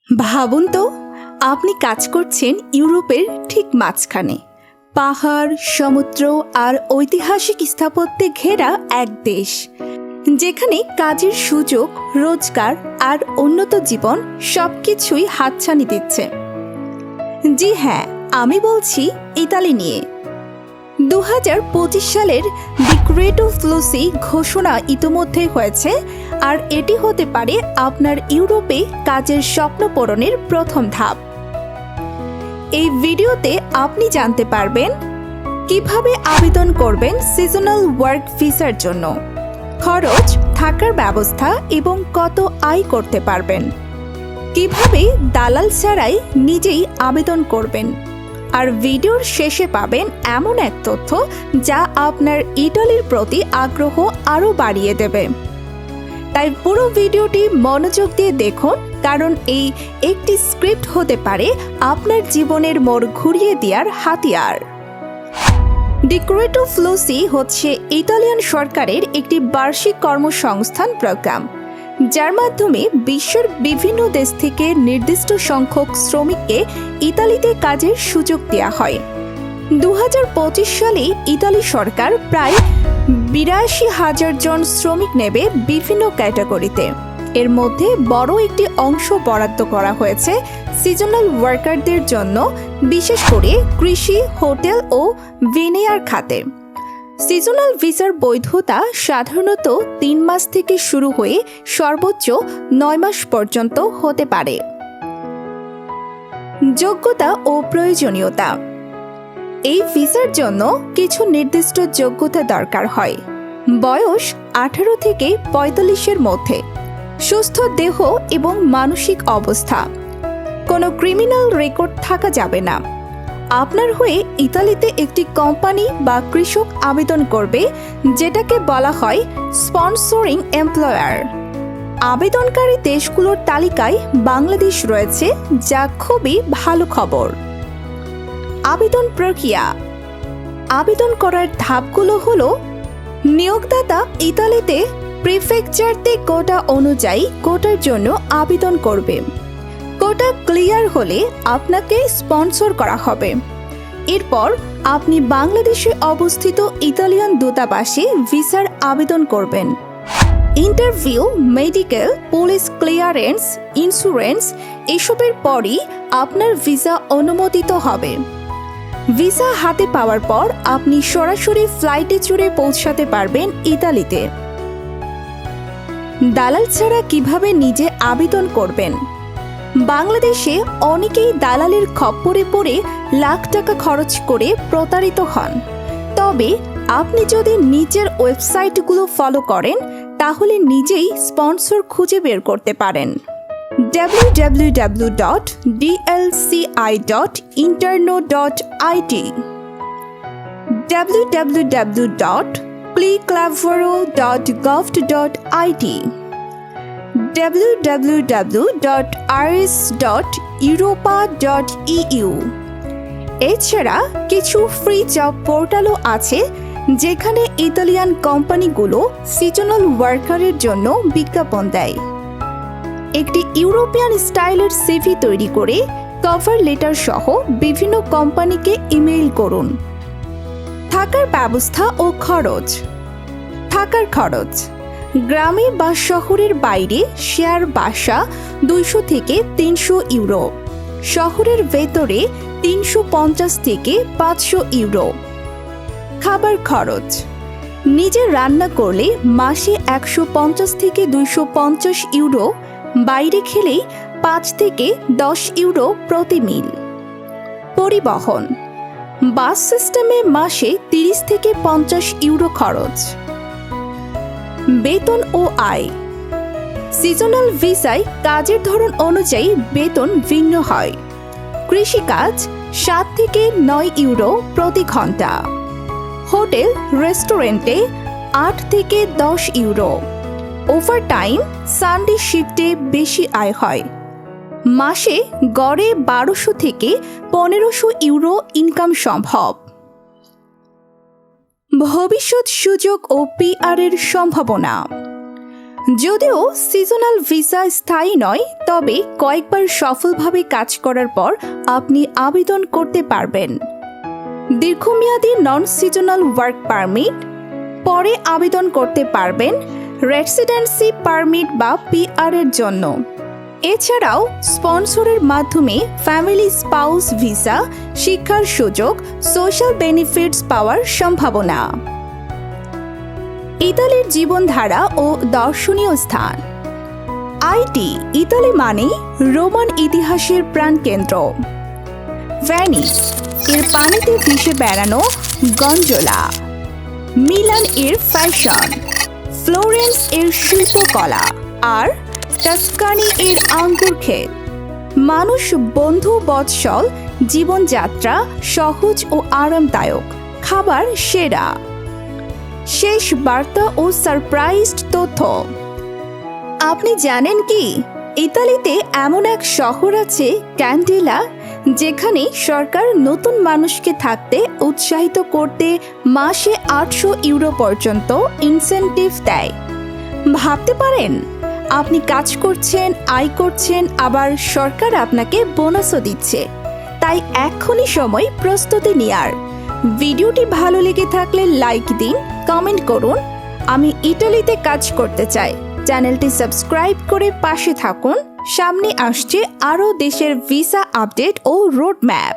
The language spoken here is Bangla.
ভাবুন তো, আপনি কাজ করছেন ইউরোপের ঠিক মাঝখানে। পাহাড়, সমুদ্র আর ঐতিহাসিক স্থাপত্যে ঘেরা এক দেশ, যেখানে কাজের সুযোগ, রোজগার আর উন্নত জীবন সবকিছুই হাতছানি দিচ্ছে। জি হ্যাঁ, আমি বলছি ইতালি নিয়ে। 2025 সালের ডিক্রেটো ফ্লুসি ঘোষণা ইতিমধ্যে হয়েছে, আর এটি হতে পারে আপনার ইউরোপে কাজের স্বপ্ন পূরণের প্রথম ধাপ। এই ভিডিওতে আপনি জানতে পারবেন কিভাবে আবেদন করবেন সিজনাল ওয়ার্ক ভিসার জন্য, খরচ, থাকার ব্যবস্থা এবং কত আয় করতে পারবেন, কিভাবে দালাল ছাড়াই নিজেই আবেদন করবেন। আর ভিডিওর শেষে পাবেন এমন এক তথ্য যা আপনার ইটালির প্রতি আগ্রহ আরও বাড়িয়ে দেবে। তাই পুরো ভিডিওটি মনোযোগ দিয়ে দেখুন, কারণ এই একটি স্ক্রিপ্ট হতে পারে আপনার জীবনের মোড় ঘুরিয়ে দেওয়ার হাতিয়ার। ডিক্রেটো ফ্লুসি হচ্ছে ইতালিয়ান সরকারের একটি বার্ষিক কর্মসংস্থান প্রোগ্রাম, যার মাধ্যমে বিশ্বের বিভিন্ন দেশ থেকে নির্দিষ্ট সংখ্যক শ্রমিককে ইতালিতে কাজের সুযোগ দেওয়া হয়। 2025 সালে ইতালি সরকার প্রায় 82,000 জন শ্রমিক নেবে বিভিন্ন ক্যাটাগরিতে। এর মধ্যে বড় একটি অংশ বরাদ্দ করা হয়েছে সিজনাল ওয়ার্কারদের জন্য, বিশেষ করে কৃষি, হোটেল ও ভিনেয়ার খাতে। সিজনাল ভিসার বৈধতা সাধারণত 3 মাস থেকে শুরু হয়ে সর্বোচ্চ 9 মাস পর্যন্ত হতে পারে। যোগ্যতা ও প্রয়োজনীয়তা। এই ভিসার জন্য কিছু নির্দিষ্ট যোগ্যতা দরকার হয়। বয়স 18 থেকে 45-এর মধ্যে, সুস্থ দেহ এবং মানসিক অবস্থা, কোনো ক্রিমিনাল রেকর্ড থাকা যাবে না। আপনার হয়ে ইতালিতে একটি কোম্পানি বা কৃষক আবেদন করবে, যেটাকে বলা হয় স্পন্সরিং এমপ্লয়ার। আবেদনকারী দেশগুলোর তালিকায় বাংলাদেশ রয়েছে, যা খুবই ভালো খবর। আবেদন প্রক্রিয়া। আবেদন করার ধাপগুলো হলো: নিয়োগদাতা ইতালিতে প্রিফেকচারতে কোটা অনুযায়ী কোটার জন্য আবেদন করবে। কোটা ক্লিয়ার হলে আপনাকে স্পন্সর করা হবে। এরপর আপনি বাংলাদেশে অবস্থিত ইতালিয়ান দূতাবাসে ভিসার আবেদন করবেন। Interview, medical, police clearance, insurance এসবের পরই আপনার ভিসা অনুমোদিত হবে। ভিসা হাতে পাওয়ার পর আপনি সরাসরি ফ্লাইটে চড়ে পৌঁছাতে পারবেন ইতালিতে। দালাল ছাড়া কিভাবে নিজে আবেদন করবেন? বাংলাদেশে অনেকেই দালালের খপ্পরে পড়ে লাখ টাকা খরচ করে প্রতারিত হন। তবে আপনি যদি নিজের ওয়েবসাইটগুলো ফলো করেন, তাহলে নিজেই স্পন্সর খুঁজে বের করতে পারেন। www.dlci.interno.it, www.cliclavoro.gov.it, www.aris.europa.eu। এছাড়া কিছু ফ্রি জব পোর্টালও আছে, যেখানে ইতালিয়ান কোম্পানিগুলো সিজনাল ওয়ার্কারের জন্য বিজ্ঞাপন দেয়। একটি ইউরোপিয়ান স্টাইলের সিভি তৈরি করে কভার লেটার সহ বিভিন্ন কোম্পানিকে ইমেইল করুন। থাকার ব্যবস্থা ও খরচ। থাকার খরচ: গ্রামে বা শহরের বাইরে শেয়ার বাসা 200 থেকে 300 ইউরো, শহরের ভেতরে 350 থেকে 500 ইউরো। খাবার খরচ: নিজে রান্না করলে মাসে 150 থেকে 250 ইউরো, বাইরে খেলেই 5 থেকে 10 ইউরো প্রতি মিল। পরিবহন: বাস সিস্টেমে মাসে 30 থেকে 50 ইউরো খরচ। বেতন ও আয়। সিজনাল ভিসায় কাজের ধরন অনুযায়ী বেতন ভিন্ন হয়। কৃষিকাজ 7 থেকে 9 ইউরো প্রতি ঘন্টা। হোটেল রেস্টুরেন্টে 8 থেকে 10 ইউরো। ওভারটাইম, সানডে শিফটে বেশি আয় হয়। মাসে গড়ে 1200 থেকে 1500 ইউরো ইনকাম সম্ভব। ভবিষ্যৎ সুযোগ ও পিআর এর সম্ভাবনা। যদিও সিজনাল ভিসা স্থায়ী নয়, তবে কয়েকবার সফলভাবে কাজ করার পর আপনি আবেদন করতে পারবেন। দীর্ঘমেয়াদী নন সিজনাল ওয়ার্ক পারমিট পরে আবেদন করতে পারবেন রেসিডেন্সি পারমিট বা পিআর এর জন্য। এছাড়াও স্পন্সরের মাধ্যমে ফ্যামিলি স্পাউস ভিসা, শিক্ষার সুযোগ, সোশ্যাল বেনিফিটস পাওয়ার সম্ভাবনা। ইতালির জীবনধারা ও দর্শনীয় স্থান। আইটি ইতালি মানে রোমান ইতিহাসের প্রাণকেন্দ্র। ভেনিস এর পানিতে ভেসে বেড়ানো গঞ্জোলা, মিলান এর ফ্যাশন, ফ্লোরেন্স এর শিল্পকলা, আর টাস্কানি এর আঙ্গুর ক্ষেত। মানুষ বন্ধু বৎসল, জীবনযাত্রা সহজ ও আরামদায়ক, খাবার সেরা। শেষ বার্তা ও সারপ্রাইজড তথ্য। আপনি জানেন কি ইতালিতে এমন এক শহর আছে ক্যান্ডেলা, যেখানে সরকার নতুন মানুষকে থাকতে উৎসাহিত করতে মাসে 800 ইউরো পর্যন্ত ইনসেনটিভ দেয়। ভাবতে পারেন, আপনি কাজ করছেন, আয় করছেন, আবার সরকার আপনাকে বোনাসও দিচ্ছে। তাই এখনই সময় প্রস্তুতি নেওয়ার। ভিডিওটি ভালো লেগে থাকলে লাইক দিন, কমেন্ট করুন আমি ইটালিতে কাজ করতে চাই। চ্যানেলটি সাবস্ক্রাইব করে পাশে থাকুন। সামনে আসছে আরও দেশের ভিসা আপডেট ও রোড ম্যাপ।